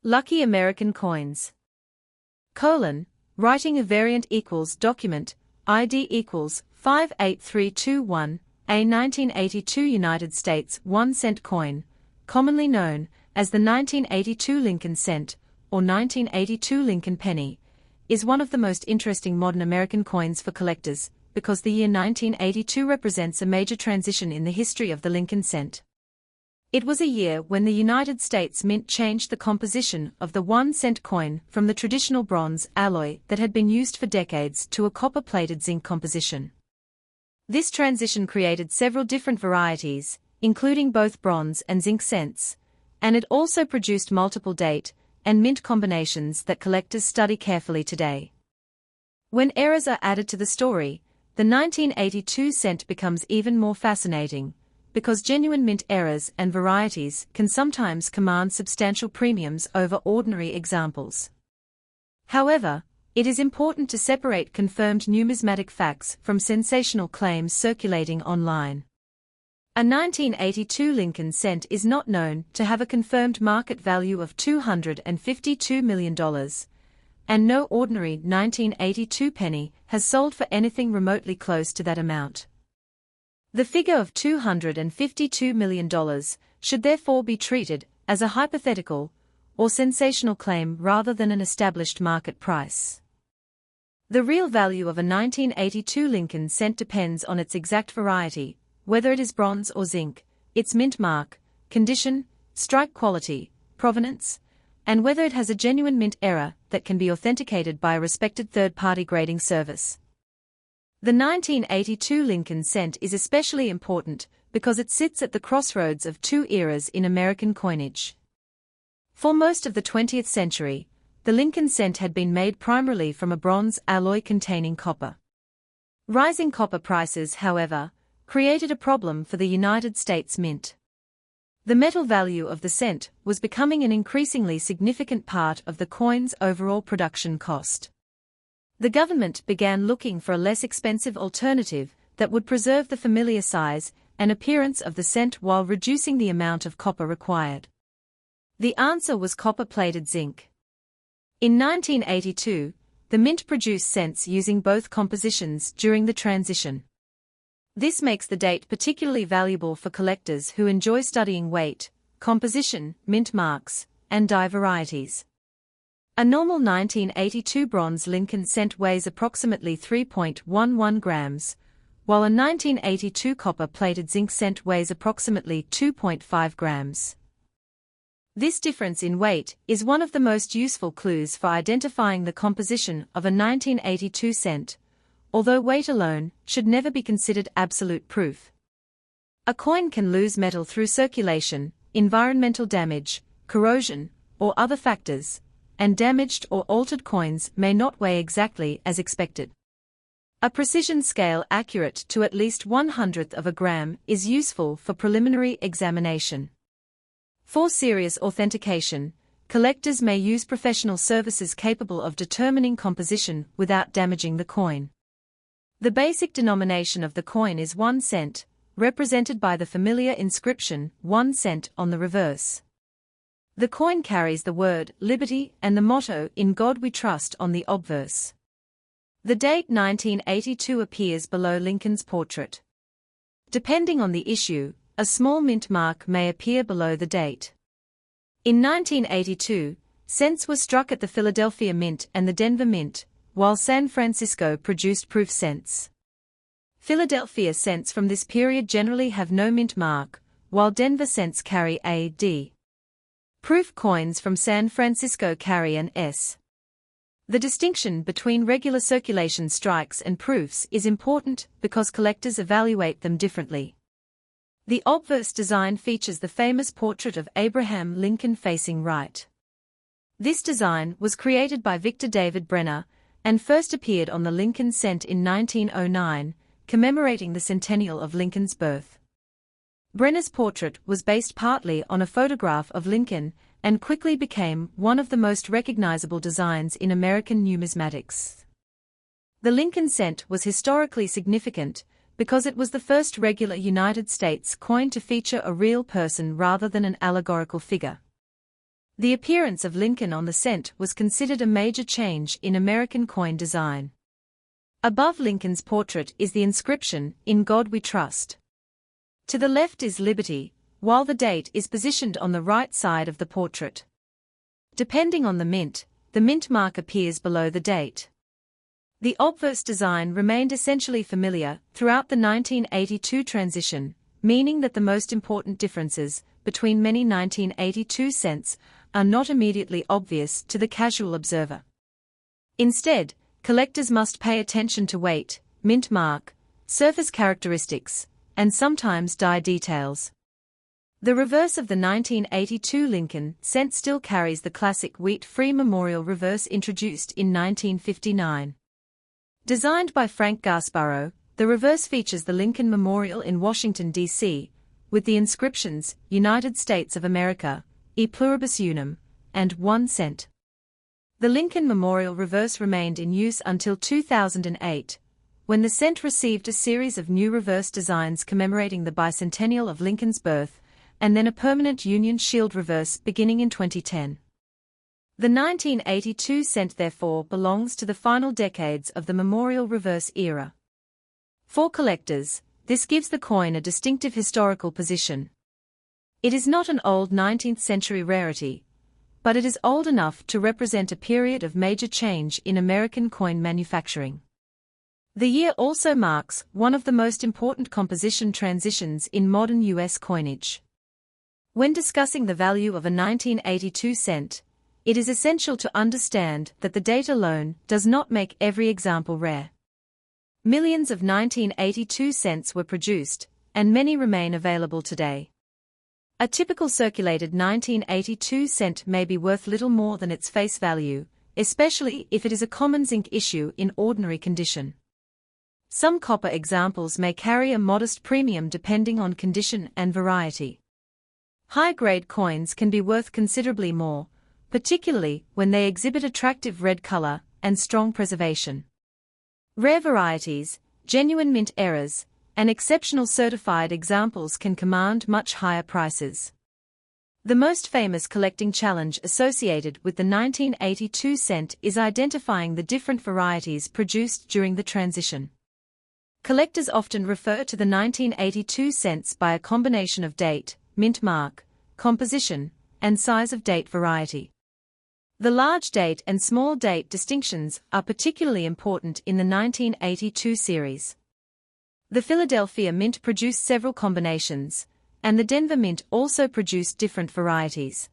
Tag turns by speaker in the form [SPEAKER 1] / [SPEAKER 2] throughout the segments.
[SPEAKER 1] Lucky American coins. Writing a variant equals document, ID equals 58321, a 1982 United States 1-cent coin, commonly known as the 1982 Lincoln cent or 1982 Lincoln penny, is one of the most interesting modern American coins for collectors because the year 1982 represents a major transition in the history of the Lincoln cent. It was a year when the United States Mint changed the composition of the 1-cent coin from the traditional bronze alloy that had been used for decades to a copper-plated zinc composition. This transition created several different varieties, including both bronze and zinc cents, and it also produced multiple date and mint combinations that collectors study carefully today. When eras are added to the story, the 1982 cent becomes even more fascinating, because genuine mint eras and varieties can sometimes command substantial premiums over ordinary examples. However, it is important to separate confirmed numismatic facts from sensational claims circulating online. A 1982 Lincoln cent is not known to have a confirmed market value of $252 million, and no ordinary 1982 penny has sold for anything remotely close to that amount. The figure of $252 million should therefore be treated as a hypothetical or sensational claim rather than an established market price. The real value of a 1982 Lincoln cent depends on its exact variety, whether it is bronze or zinc, its mint mark, condition, strike quality, provenance, and whether it has a genuine mint error that can be authenticated by a respected third-party grading service. The 1982 Lincoln cent is especially important because it sits at the crossroads of two eras in American coinage. For most of the 20th century, the Lincoln cent had been made primarily from a bronze alloy containing copper. Rising copper prices, however, created a problem for the United States Mint. The metal value of the cent was becoming an increasingly significant part of the coin's overall production cost. The government began looking for a less expensive alternative that would preserve the familiar size and appearance of the cent while reducing the amount of copper required. The answer was copper-plated zinc. In 1982, the Mint produced cents using both compositions during the transition. This makes the date particularly valuable for collectors who enjoy studying weight, composition, mint marks, and die varieties. A normal 1982 bronze Lincoln cent weighs approximately 3.11 grams, while a 1982 copper-plated zinc cent weighs approximately 2.5 grams. This difference in weight is one of the most useful clues for identifying the composition of a 1982 cent, although weight alone should never be considered absolute proof. A coin can lose metal through circulation, environmental damage, corrosion, or other factors, and damaged or altered coins may not weigh exactly as expected. A precision scale accurate to at least 1/100th of a gram is useful for preliminary examination. For serious authentication, collectors may use professional services capable of determining composition without damaging the coin. The basic denomination of the coin is 1 cent, represented by the familiar inscription 1 cent on the reverse. The coin carries the word liberty and the motto "In God We Trust" on the obverse. The date 1982 appears below Lincoln's portrait. Depending on the issue, a small mint mark may appear below the date. In 1982, cents were struck at the Philadelphia Mint and the Denver Mint, while San Francisco produced proof cents. Philadelphia cents from this period generally have no mint mark, while Denver cents carry a D. Proof coins from San Francisco carry an S. The distinction between regular circulation strikes and proofs is important because collectors evaluate them differently. The obverse design features the famous portrait of Abraham Lincoln facing right. This design was created by Victor David Brenner and first appeared on the Lincoln cent in 1909, commemorating the centennial of Lincoln's birth. Brenner's portrait was based partly on a photograph of Lincoln and quickly became one of the most recognizable designs in American numismatics. The Lincoln cent was historically significant because it was the first regular United States coin to feature a real person rather than an allegorical figure. The appearance of Lincoln on the cent was considered a major change in American coin design. Above Lincoln's portrait is the inscription, "In God We Trust." To the left is Liberty, while the date is positioned on the right side of the portrait. Depending on the mint mark appears below the date. The obverse design remained essentially familiar throughout the 1982 transition, meaning that the most important differences between many 1982 cents are not immediately obvious to the casual observer. Instead, collectors must pay attention to weight, mint mark, surface characteristics, and sometimes die details. The reverse of the 1982 Lincoln cent still carries the classic wheat-free memorial reverse introduced in 1959. Designed by Frank Gasparro, the reverse features the Lincoln Memorial in Washington, D.C., with the inscriptions, United States of America, E Pluribus Unum, and 1 cent. The Lincoln Memorial reverse remained in use until 2008, when the cent received a series of new reverse designs commemorating the bicentennial of Lincoln's birth, and then a permanent Union Shield reverse beginning in 2010. The 1982 cent therefore belongs to the final decades of the memorial reverse era. For collectors, this gives the coin a distinctive historical position. It is not an old 19th century rarity, but it is old enough to represent a period of major change in American coin manufacturing. The year also marks one of the most important composition transitions in modern U.S. coinage. When discussing the value of a 1982 cent, it is essential to understand that the date alone does not make every example rare. Millions of 1982 cents were produced, and many remain available today. A typical circulated 1982 cent may be worth little more than its face value, especially if it is a common zinc issue in ordinary condition. Some copper examples may carry a modest premium depending on condition and variety. High-grade coins can be worth considerably more, particularly when they exhibit attractive red color and strong preservation. Rare varieties, genuine mint errors, and exceptional certified examples can command much higher prices. The most famous collecting challenge associated with the 1982 cent is identifying the different varieties produced during the transition. Collectors often refer to the 1982 cents by a combination of date, mint mark, composition, and size of date variety. The large date and small date distinctions are particularly important in the 1982 series. The Philadelphia Mint produced several combinations, and the Denver Mint also produced different varieties.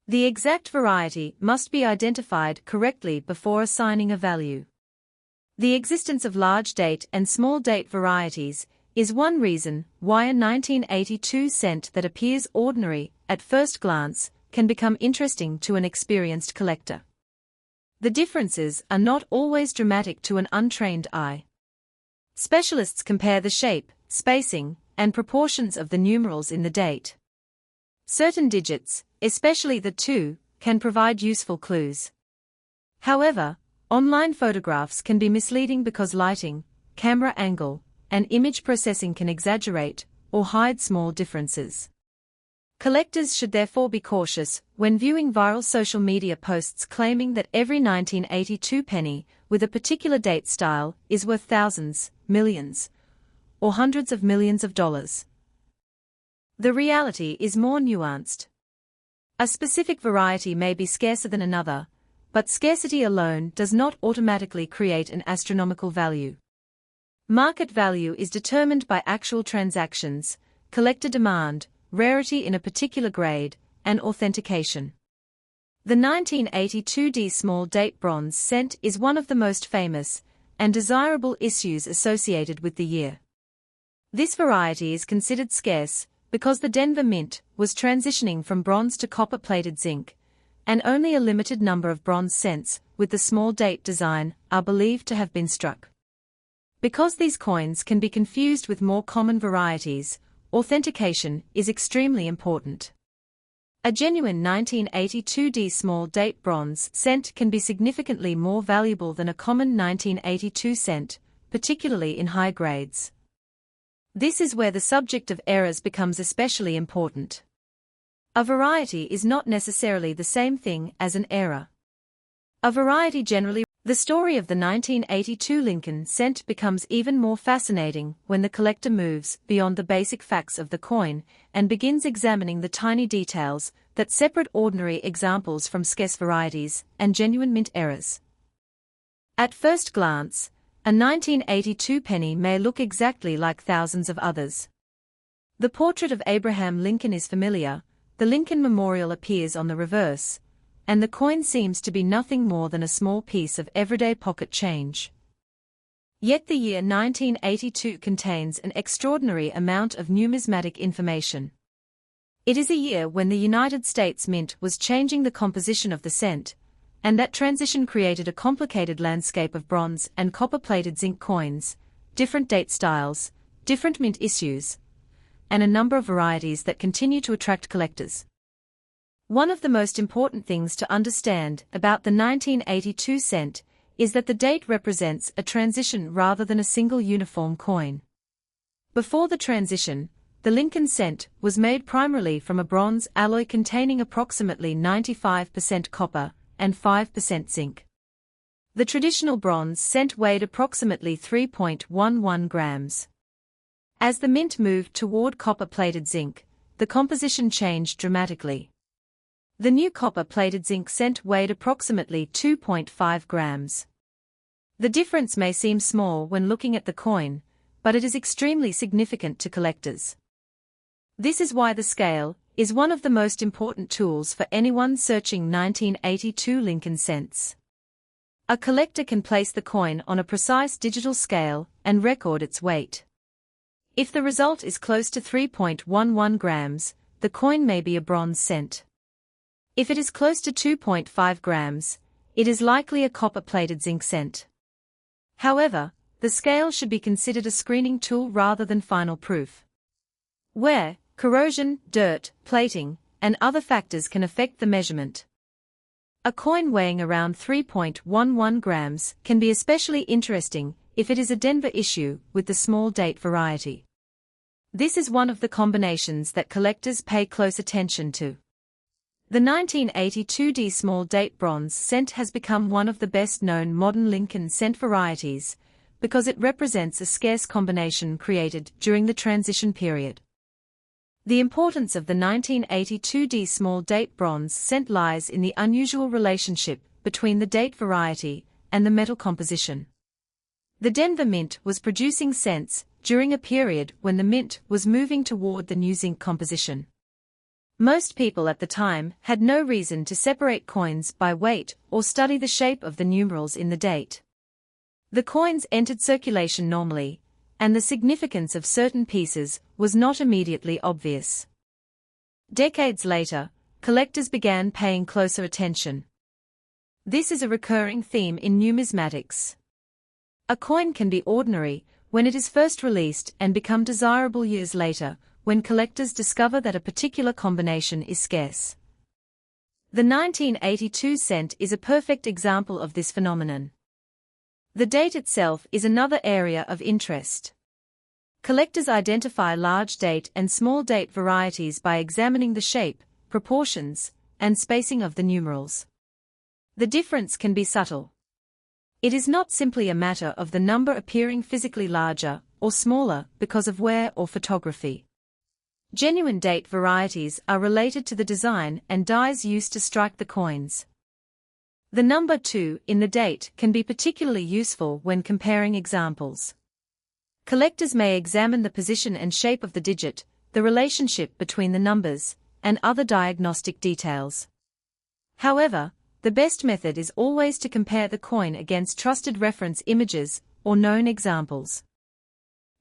[SPEAKER 1] The exact variety must be identified correctly before assigning a value. The existence of large date and small date varieties is one reason why a 1982 cent that appears ordinary at first glance can become interesting to an experienced collector. The differences are not always dramatic to an untrained eye. Specialists compare the shape, spacing, and proportions of the numerals in the date. Certain digits, especially the 2, can provide useful clues. However, online photographs can be misleading because lighting, camera angle, and image processing can exaggerate or hide small differences. Collectors should therefore be cautious when viewing viral social media posts claiming that every 1982 penny with a particular date style is worth thousands, millions, or hundreds of millions of dollars. The reality is more nuanced. A specific variety may be scarcer than another, but scarcity alone does not automatically create an astronomical value. Market value is determined by actual transactions, collector demand, rarity in a particular grade, and authentication. The 1982D small date bronze cent is one of the most famous and desirable issues associated with the year. This variety is considered scarce because the Denver Mint was transitioning from bronze to copper-plated zinc, and only a limited number of bronze cents with the small date design are believed to have been struck. Because these coins can be confused with more common varieties, authentication is extremely important. A genuine 1982D small date bronze cent can be significantly more valuable than a common 1982 cent, particularly in high grades. This is where the subject of errors becomes especially important. A variety is not necessarily the same thing as an error. A variety generally. The story of the 1982 Lincoln cent becomes even more fascinating when the collector moves beyond the basic facts of the coin and begins examining the tiny details that separate ordinary examples from scarce varieties and genuine mint errors. At first glance, a 1982 penny may look exactly like thousands of others. The portrait of Abraham Lincoln is familiar, the Lincoln Memorial appears on the reverse, and the coin seems to be nothing more than a small piece of everyday pocket change. Yet the year 1982 contains an extraordinary amount of numismatic information. It is a year when the United States Mint was changing the composition of the cent, and that transition created a complicated landscape of bronze and copper-plated zinc coins, different date styles, different mint issues, and a number of varieties that continue to attract collectors. One of the most important things to understand about the 1982 cent is that the date represents a transition rather than a single uniform coin. Before the transition, the Lincoln cent was made primarily from a bronze alloy containing approximately 95% copper and 5% zinc. The traditional bronze cent weighed approximately 3.11 grams. As the mint moved toward copper-plated zinc, the composition changed dramatically. The new copper-plated zinc cent weighed approximately 2.5 grams. The difference may seem small when looking at the coin, but it is extremely significant to collectors. This is why the scale is one of the most important tools for anyone searching 1982 Lincoln cents. A collector can place the coin on a precise digital scale and record its weight. If the result is close to 3.11 grams, the coin may be a bronze cent. If it is close to 2.5 grams, it is likely a copper-plated zinc cent. However, the scale should be considered a screening tool rather than final proof. Wear, corrosion, dirt, plating, and other factors can affect the measurement. A coin weighing around 3.11 grams can be especially interesting if it is a Denver issue with the small date variety. This is one of the combinations that collectors pay close attention to. The 1982 D small date bronze cent has become one of the best-known modern Lincoln cent varieties because it represents a scarce combination created during the transition period. The importance of the 1982 D small date bronze cent lies in the unusual relationship between the date variety and the metal composition. The Denver Mint was producing cents during a period when the mint was moving toward the new zinc composition. Most people at the time had no reason to separate coins by weight or study the shape of the numerals in the date. The coins entered circulation normally, and the significance of certain pieces was not immediately obvious. Decades later, collectors began paying closer attention. This is a recurring theme in numismatics. A coin can be ordinary when it is first released and become desirable years later, when collectors discover that a particular combination is scarce. The 1982 cent is a perfect example of this phenomenon. The date itself is another area of interest. Collectors identify large date and small date varieties by examining the shape, proportions, and spacing of the numerals. The difference can be subtle. It is not simply a matter of the number appearing physically larger or smaller because of wear or photography. Genuine date varieties are related to the design and dies used to strike the coins. The number 2 in the date can be particularly useful when comparing examples. Collectors may examine the position and shape of the digit, the relationship between the numbers, and other diagnostic details. However, the best method is always to compare the coin against trusted reference images or known examples.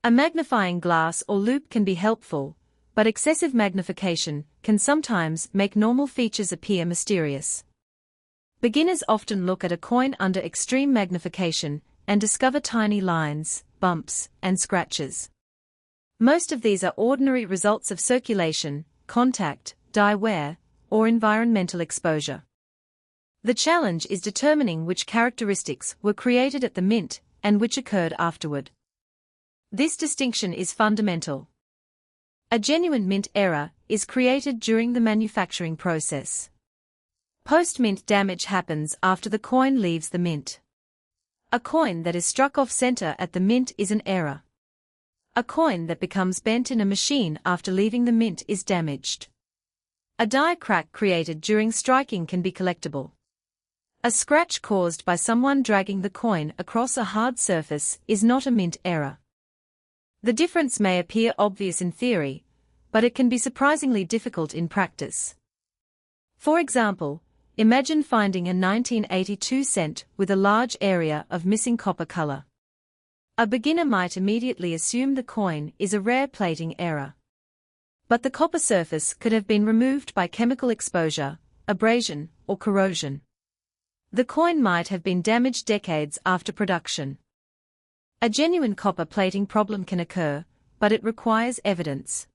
[SPEAKER 1] A magnifying glass or loupe can be helpful, but excessive magnification can sometimes make normal features appear mysterious. Beginners often look at a coin under extreme magnification and discover tiny lines, bumps, and scratches. Most of these are ordinary results of circulation, contact, dye wear, or environmental exposure. The challenge is determining which characteristics were created at the mint and which occurred afterward. This distinction is fundamental. A genuine mint error is created during the manufacturing process. Post-mint damage happens after the coin leaves the mint. A coin that is struck off-center at the mint is an error. A coin that becomes bent in a machine after leaving the mint is damaged. A die crack created during striking can be collectible. A scratch caused by someone dragging the coin across a hard surface is not a mint error. The difference may appear obvious in theory, but it can be surprisingly difficult in practice. For example, imagine finding a 1982 cent with a large area of missing copper color. A beginner might immediately assume the coin is a rare plating error. But the copper surface could have been removed by chemical exposure, abrasion, or corrosion. The coin might have been damaged decades after production. A genuine copper plating problem can occur, but it requires evidence.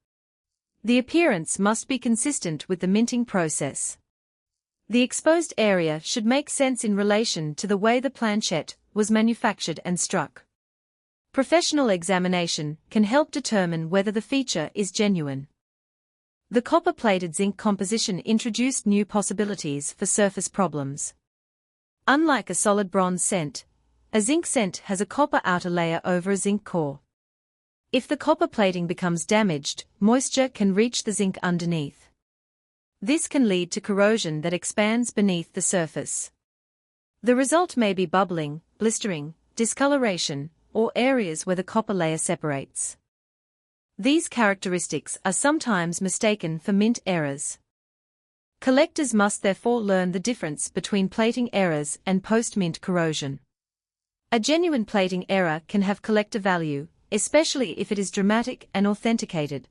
[SPEAKER 1] The appearance must be consistent with the minting process. The exposed area should make sense in relation to the way the planchette was manufactured and struck. Professional examination can help determine whether the feature is genuine. The copper-plated zinc composition introduced new possibilities for surface problems. Unlike a solid bronze cent, a zinc cent has a copper outer layer over a zinc core. If the copper plating becomes damaged, moisture can reach the zinc underneath. This can lead to corrosion that expands beneath the surface. The result may be bubbling, blistering, discoloration, or areas where the copper layer separates. These characteristics are sometimes mistaken for mint errors. Collectors must therefore learn the difference between plating errors and post-mint corrosion. A genuine plating error can have collector value, especially if it is dramatic and authenticated.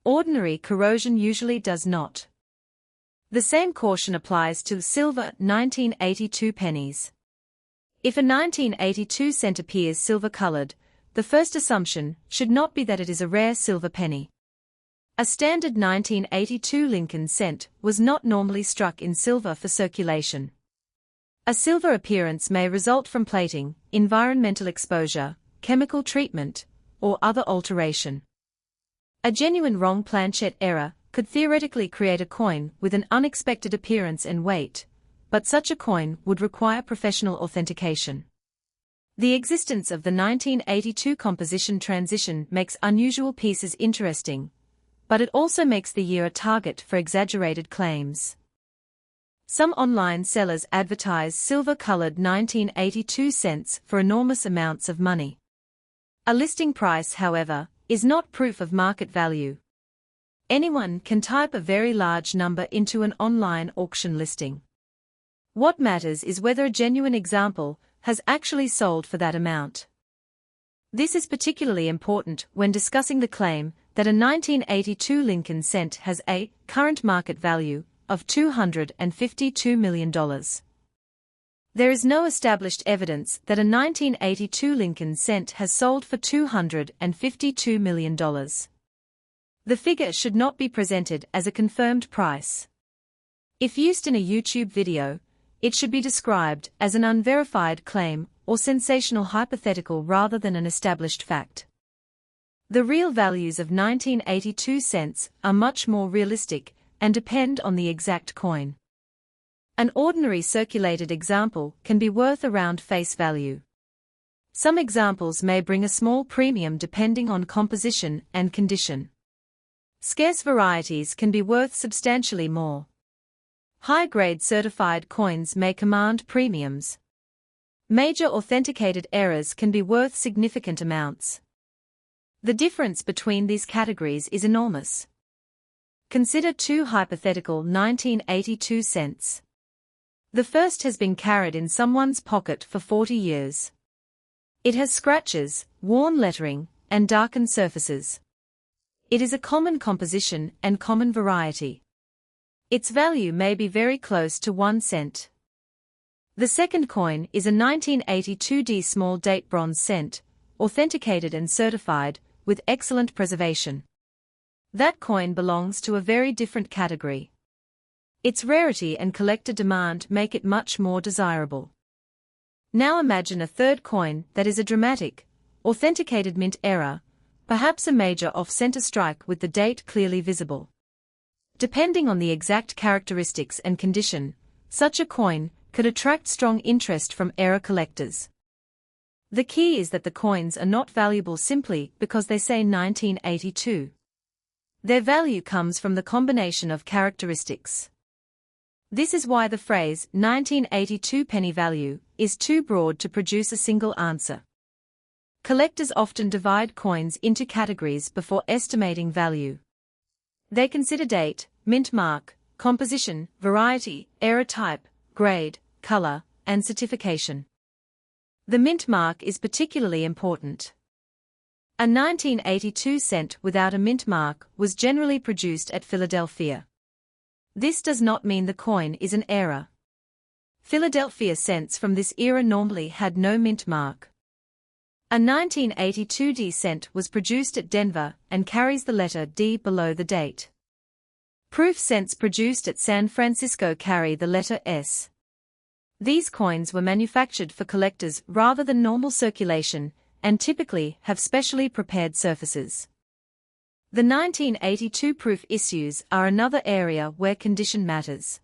[SPEAKER 1] Ordinary corrosion usually does not. The same caution applies to silver 1982 pennies. If a 1982 cent appears silver-colored, the first assumption should not be that it is a rare silver penny. A standard 1982 Lincoln cent was not normally struck in silver for circulation. A silver appearance may result from plating, environmental exposure, chemical treatment, or other alteration. A genuine wrong planchette error could theoretically create a coin with an unexpected appearance and weight, but such a coin would require professional authentication. The existence of the 1982 composition transition makes unusual pieces interesting, but it also makes the year a target for exaggerated claims. Some online sellers advertise silver-colored 1982 cents for enormous amounts of money. A listing price, however, is not proof of market value. Anyone can type a very large number into an online auction listing. What matters is whether a genuine example has actually sold for that amount. This is particularly important when discussing the claim that a 1982 Lincoln cent has a current market value of $252 million. There is no established evidence that a 1982 Lincoln cent has sold for $252 million. The figure should not be presented as a confirmed price. If used in a YouTube video, it should be described as an unverified claim or sensational hypothetical rather than an established fact. The real values of 1982 cents are much more realistic and depend on the exact coin. An ordinary circulated example can be worth around face value. Some examples may bring a small premium depending on composition and condition. Scarce varieties can be worth substantially more. High-grade certified coins may command premiums. Major authenticated errors can be worth significant amounts. The difference between these categories is enormous. Consider two hypothetical 1982 cents. The first has been carried in someone's pocket for 40 years. It has scratches, worn lettering, and darkened surfaces. It is a common composition and common variety. Its value may be very close to 1 cent. The second coin is a 1982 small date bronze cent, authenticated and certified, with excellent preservation. That coin belongs to a very different category. Its rarity and collector demand make it much more desirable. Now imagine a third coin that is a dramatic, authenticated mint error, perhaps a major off-center strike with the date clearly visible. Depending on the exact characteristics and condition, such a coin could attract strong interest from era collectors. The key is that the coins are not valuable simply because they say 1982. Their value comes from the combination of characteristics. This is why the phrase 1982 penny value is too broad to produce a single answer. Collectors often divide coins into categories before estimating value. They consider date, mint mark, composition, variety, era type, grade, color, and certification. The mint mark is particularly important. A 1982 cent without a mint mark was generally produced at Philadelphia. This does not mean the coin is an error. Philadelphia cents from this era normally had no mint mark. A 1982 D cent was produced at Denver and carries the letter D below the date. Proof cents produced at San Francisco carry the letter S. These coins were manufactured for collectors rather than normal circulation and typically have specially prepared surfaces. The 1982 proof issues are another area where condition matters.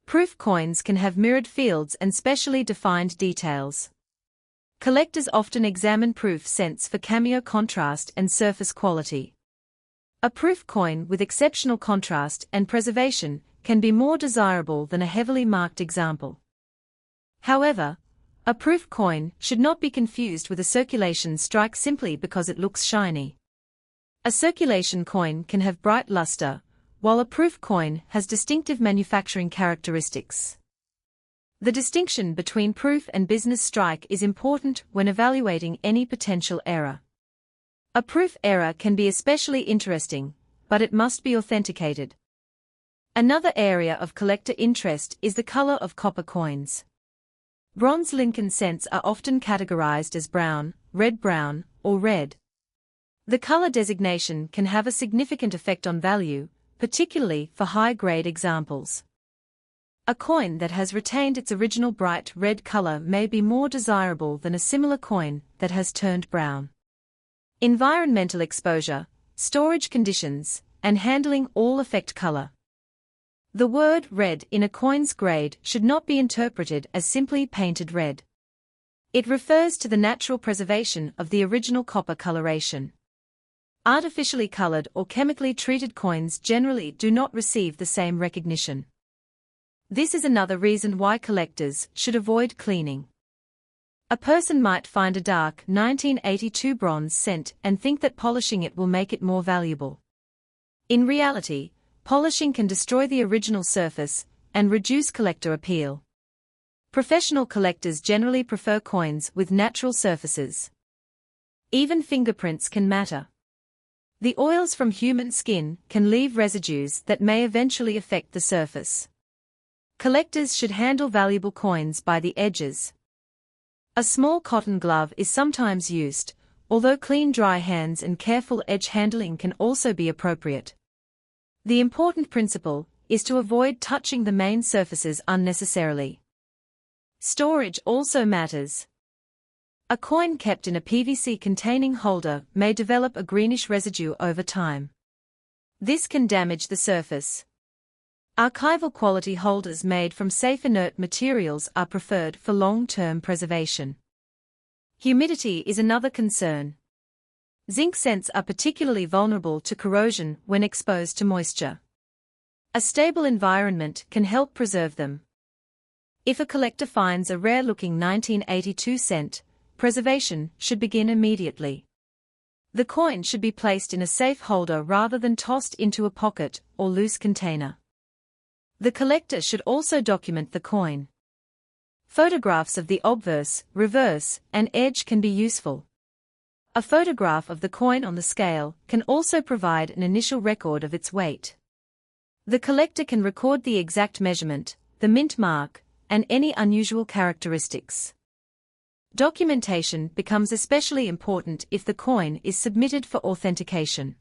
[SPEAKER 1] Proof coins can have mirrored fields and specially defined details. Collectors often examine proof cents for cameo contrast and surface quality. A proof coin with exceptional contrast and preservation can be more desirable than a heavily marked example. However, a proof coin should not be confused with a circulation strike simply because it looks shiny. A circulation coin can have bright luster, while a proof coin has distinctive manufacturing characteristics. The distinction between proof and business strike is important when evaluating any potential error. A proof error can be especially interesting, but it must be authenticated. Another area of collector interest is the color of copper coins. Bronze Lincoln cents are often categorized as brown, red-brown, or red. The color designation can have a significant effect on value, particularly for high-grade examples. A coin that has retained its original bright red color may be more desirable than a similar coin that has turned brown. Environmental exposure, storage conditions, and handling all affect color. The word red in a coin's grade should not be interpreted as simply painted red. It refers to the natural preservation of the original copper coloration. Artificially colored or chemically treated coins generally do not receive the same recognition. This is another reason why collectors should avoid cleaning. A person might find a dark 1982 bronze cent and think that polishing it will make it more valuable. In reality, polishing can destroy the original surface and reduce collector appeal. Professional collectors generally prefer coins with natural surfaces. Even fingerprints can matter. The oils from human skin can leave residues that may eventually affect the surface. Collectors should handle valuable coins by the edges. A small cotton glove is sometimes used, although clean dry hands and careful edge handling can also be appropriate. The important principle is to avoid touching the main surfaces unnecessarily. Storage also matters. A coin kept in a PVC-containing holder may develop a greenish residue over time. This can damage the surface. Archival quality holders made from safe inert materials are preferred for long-term preservation. Humidity is another concern. Zinc cents are particularly vulnerable to corrosion when exposed to moisture. A stable environment can help preserve them. If a collector finds a rare-looking 1982 cent, preservation should begin immediately. The coin should be placed in a safe holder rather than tossed into a pocket or loose container. The collector should also document the coin. Photographs of the obverse, reverse, and edge can be useful. A photograph of the coin on the scale can also provide an initial record of its weight. The collector can record the exact measurement, the mint mark, and any unusual characteristics. Documentation becomes especially important if the coin is submitted for authentication.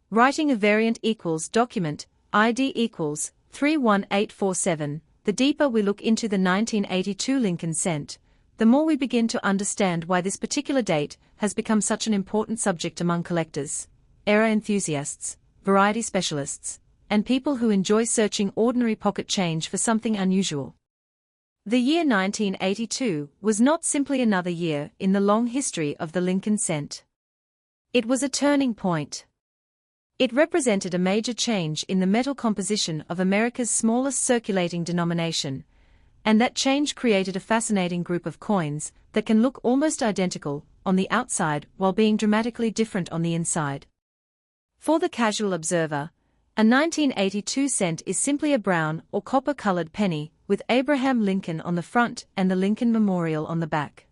[SPEAKER 1] Writing a variant equals document, ID equals 31847. The deeper we look into the 1982 Lincoln cent, the more we begin to understand why this particular date has become such an important subject among collectors, era enthusiasts, variety specialists, and people who enjoy searching ordinary pocket change for something unusual. The year 1982 was not simply another year in the long history of the Lincoln cent. It was a turning point. It represented a major change in the metal composition of America's smallest circulating denomination, and that change created a fascinating group of coins that can look almost identical on the outside while being dramatically different on the inside. For the casual observer, a 1982 cent is simply a brown or copper-colored penny with Abraham Lincoln on the front and the Lincoln Memorial on the back.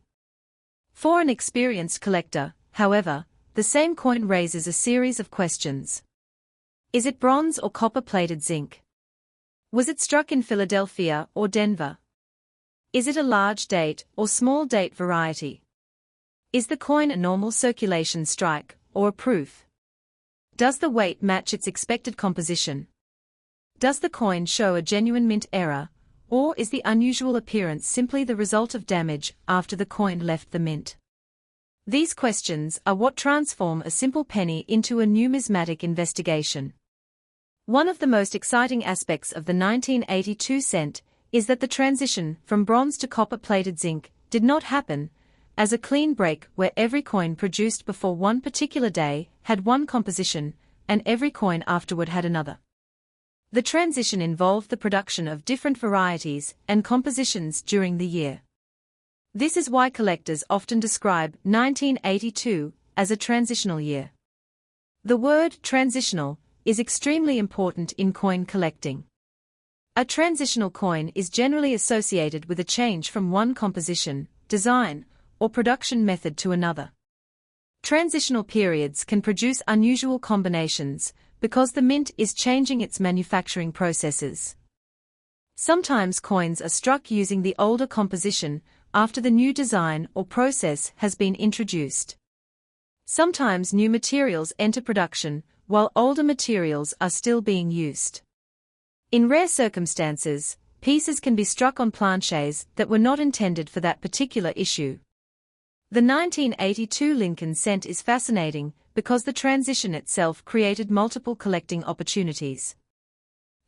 [SPEAKER 1] For an experienced collector, however, the same coin raises a series of questions. Is it bronze or copper-plated zinc? Was it struck in Philadelphia or Denver? Is it a large date or small date variety? Is the coin a normal circulation strike or a proof? Does the weight match its expected composition? Does the coin show a genuine mint error, or is the unusual appearance simply the result of damage after the coin left the mint? These questions are what transform a simple penny into a numismatic investigation. One of the most exciting aspects of the 1982 cent is that the transition from bronze to copper-plated zinc did not happen as a clean break where every coin produced before one particular day had one composition and every coin afterward had another. The transition involved the production of different varieties and compositions during the year. This is why collectors often describe 1982 as a transitional year. The word transitional is extremely important in coin collecting. A transitional coin is generally associated with a change from one composition, design, or production method to another. Transitional periods can produce unusual combinations because the mint is changing its manufacturing processes. Sometimes coins are struck using the older composition after the new design or process has been introduced. Sometimes new materials enter production while older materials are still being used. In rare circumstances, pieces can be struck on planches that were not intended for that particular issue. The 1982 Lincoln cent is fascinating because the transition itself created multiple collecting opportunities.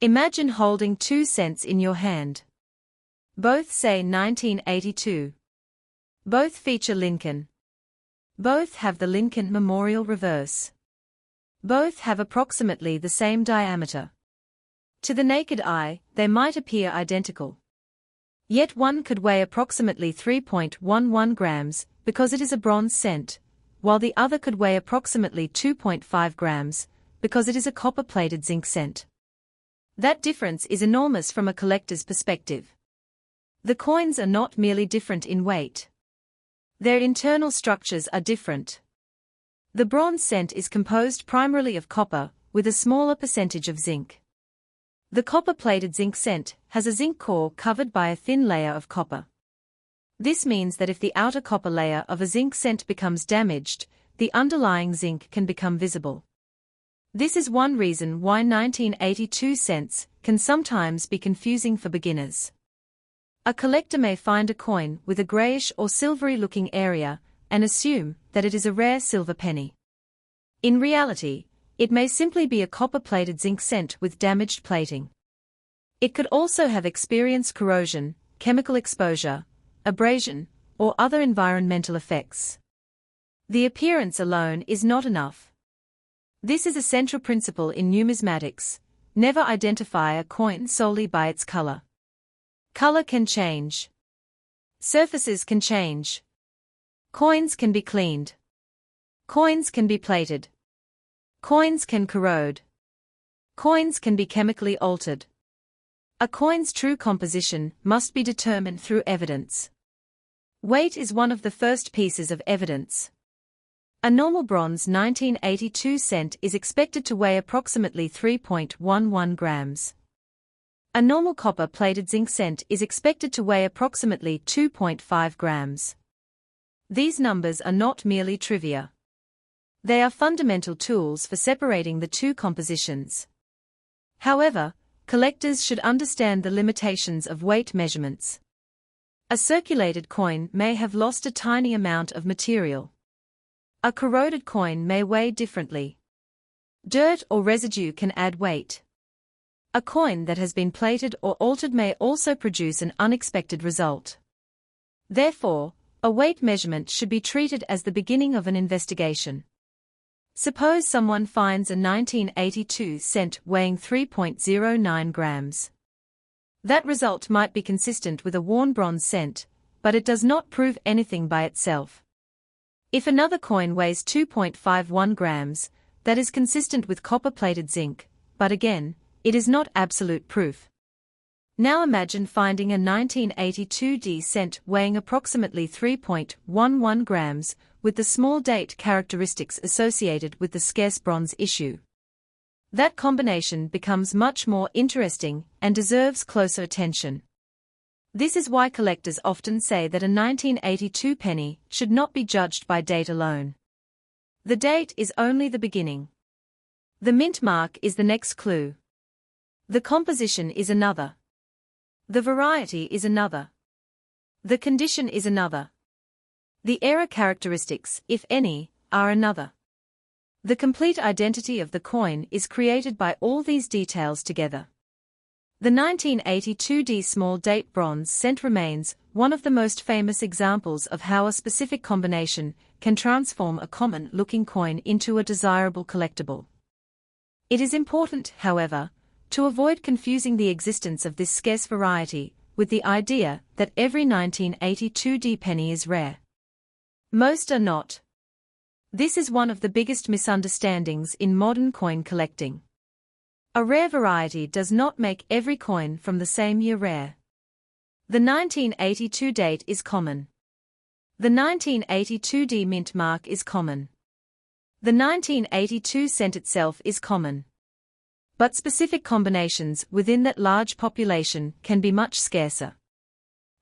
[SPEAKER 1] Imagine holding 2 cents in your hand. Both say 1982. Both feature Lincoln. Both have the Lincoln Memorial reverse. Both have approximately the same diameter. To the naked eye, they might appear identical. Yet one could weigh approximately 3.11 grams because it is a bronze cent, while the other could weigh approximately 2.5 grams because it is a copper-plated zinc cent. That difference is enormous from a collector's perspective. The coins are not merely different in weight. Their internal structures are different. The bronze cent is composed primarily of copper, with a smaller percentage of zinc. The copper-plated zinc cent has a zinc core covered by a thin layer of copper. This means that if the outer copper layer of a zinc cent becomes damaged, the underlying zinc can become visible. This is one reason why 1982 cents can sometimes be confusing for beginners. A collector may find a coin with a grayish or silvery-looking area and assume that it is a rare silver penny. In reality, it may simply be a copper-plated zinc cent with damaged plating. It could also have experienced corrosion, chemical exposure, abrasion, or other environmental effects. The appearance alone is not enough. This is a central principle in numismatics: never identify a coin solely by its color. Color can change. Surfaces can change. Coins can be cleaned. Coins can be plated. Coins can corrode. Coins can be chemically altered. A coin's true composition must be determined through evidence. Weight is one of the first pieces of evidence. A normal bronze 1982 cent is expected to weigh approximately 3.11 grams. A normal copper-plated zinc cent is expected to weigh approximately 2.5 grams. These numbers are not merely trivia. They are fundamental tools for separating the two compositions. However, collectors should understand the limitations of weight measurements. A circulated coin may have lost a tiny amount of material. A corroded coin may weigh differently. Dirt or residue can add weight. A coin that has been plated or altered may also produce an unexpected result. Therefore, a weight measurement should be treated as the beginning of an investigation. Suppose someone finds a 1982 cent weighing 3.09 grams. That result might be consistent with a worn bronze cent, but it does not prove anything by itself. If another coin weighs 2.51 grams, that is consistent with copper-plated zinc, but again, it is not absolute proof. Now imagine finding a 1982 cent weighing approximately 3.11 grams, with the small date characteristics associated with the scarce bronze issue. That combination becomes much more interesting and deserves closer attention. This is why collectors often say that a 1982 penny should not be judged by date alone. The date is only the beginning. The mint mark is the next clue. The composition is another. The variety is another. The condition is another. The error characteristics, if any, are another. The complete identity of the coin is created by all these details together. The 1982 small date bronze cent remains one of the most famous examples of how a specific combination can transform a common-looking coin into a desirable collectible. It is important, however, to avoid confusing the existence of this scarce variety with the idea that every 1982 penny is rare. Most are not. This is one of the biggest misunderstandings in modern coin collecting. A rare variety does not make every coin from the same year rare. The 1982 date is common. The 1982 mint mark is common. The 1982 cent itself is common. But specific combinations within that large population can be much scarcer.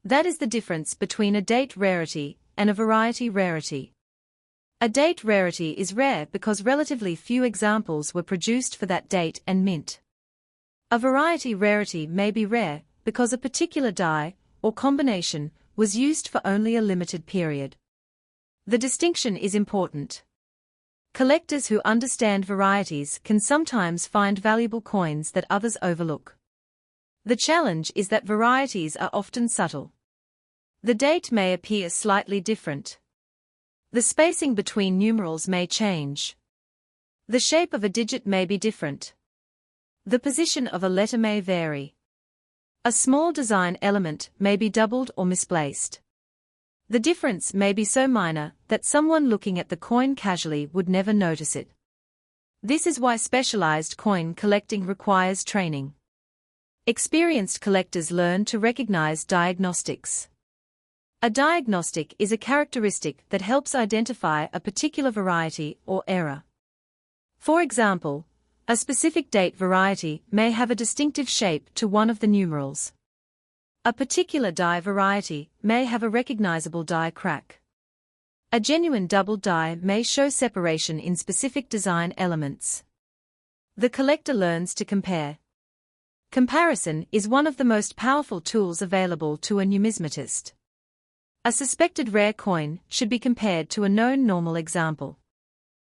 [SPEAKER 1] That is the difference between a date rarity and a variety rarity. A date rarity is rare because relatively few examples were produced for that date and mint. A variety rarity may be rare because a particular die or combination was used for only a limited period. The distinction is important. Collectors who understand varieties can sometimes find valuable coins that others overlook. The challenge is that varieties are often subtle. The date may appear slightly different. The spacing between numerals may change. The shape of a digit may be different. The position of a letter may vary. A small design element may be doubled or misplaced. The difference may be so minor that someone looking at the coin casually would never notice it. This is why specialized coin collecting requires training. Experienced collectors learn to recognize diagnostics. A diagnostic is a characteristic that helps identify a particular variety or error. For example, a specific date variety may have a distinctive shape to one of the numerals. A particular die variety may have a recognizable die crack. A genuine double die may show separation in specific design elements. The collector learns to compare. Comparison is one of the most powerful tools available to a numismatist. A suspected rare coin should be compared to a known normal example.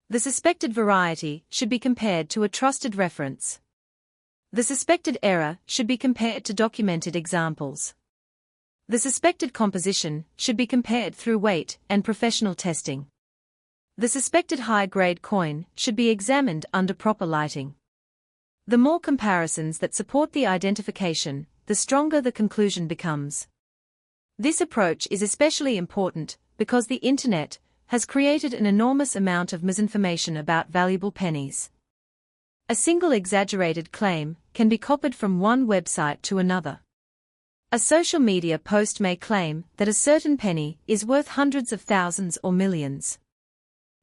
[SPEAKER 1] The suspected variety should be compared to a trusted reference. The suspected error should be compared to documented examples. The suspected composition should be compared through weight and professional testing. The suspected high-grade coin should be examined under proper lighting. The more comparisons that support the identification, the stronger the conclusion becomes. This approach is especially important because the Internet has created an enormous amount of misinformation about valuable pennies. A single exaggerated claim can be copied from one website to another. A social media post may claim that a certain penny is worth hundreds of thousands or millions.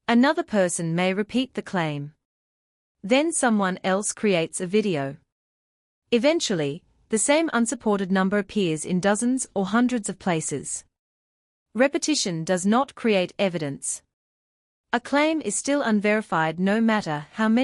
[SPEAKER 1] Another person may repeat the claim. Then someone else creates a video. Eventually, the same unsupported number appears in dozens or hundreds of places. Repetition does not create evidence. A claim is still unverified no matter how many